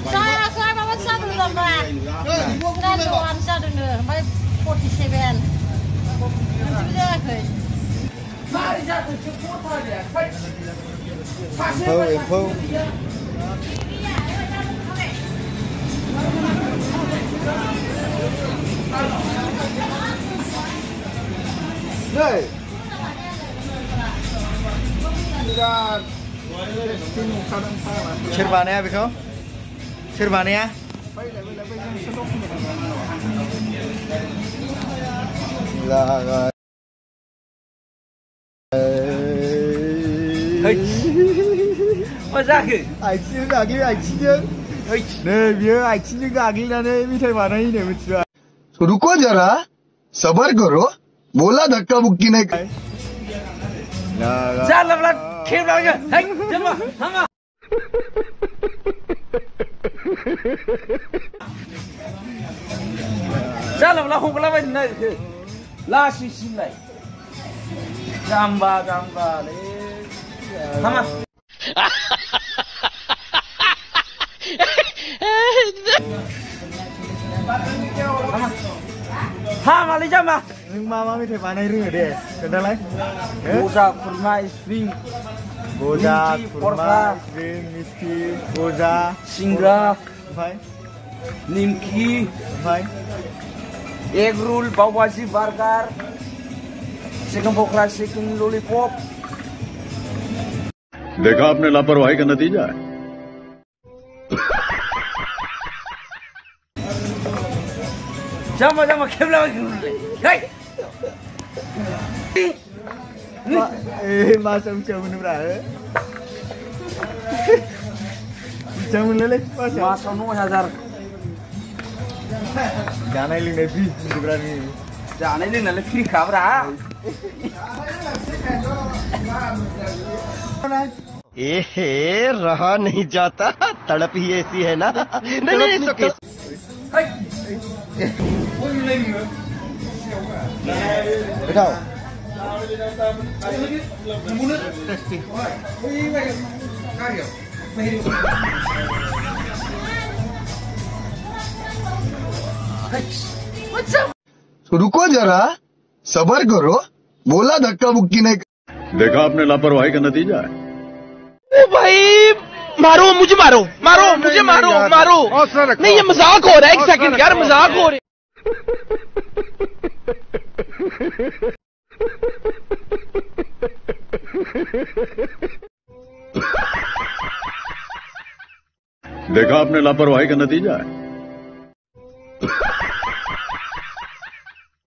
Saya bawa satu lembar. Dan doan satu nih, mai 47. Nanti dia ke. Mari jatuh cukup aja. Info. Đây. Sherwani है बिको Sherwani है Mazakı. Aksiyon gagli aksiyon ne biar aksiyon gagli ना ने मिठाई माना ही नहीं मित्र तो रुको जरा सबर करो बोला धक्का मुक्की नहीं चल लवला खेल लगा है चलो हम चल लवला होगला बन नहीं ला सी नहीं गंबा ले हम हाँ मालिक जमा Mama मिठाई माना ही रही है कहता लाइ गोजा खुरमा स्प्रिंग गोजा खुरमा स्प्रिंग मिस्टी गोजा सिंग्रा भाई निमकी भाई एग रोल पाव भाजी burger chicken pakora chicken lollipop देखा आपने लापरवाही का नतीजा है जमा खेला masam camun berapa? Camun lele masam. Masam 9,000. Jangan iling nabi berani. Jangan iling nabi free kabra. रहा नहीं जाता तड़प ही ऐसी है ना नहीं सुके बैठाओ तो रुको जरा सबर करो बोला धक्का मुक्की नहीं देखा आपने लापरवाही का नतीजा है ओ भाई मारो मुझे मारो नहीं ये मजाक हो रहा है एक सेकंड यार मजाक हो रहा है देखा आपने लापरवाही का नतीजा है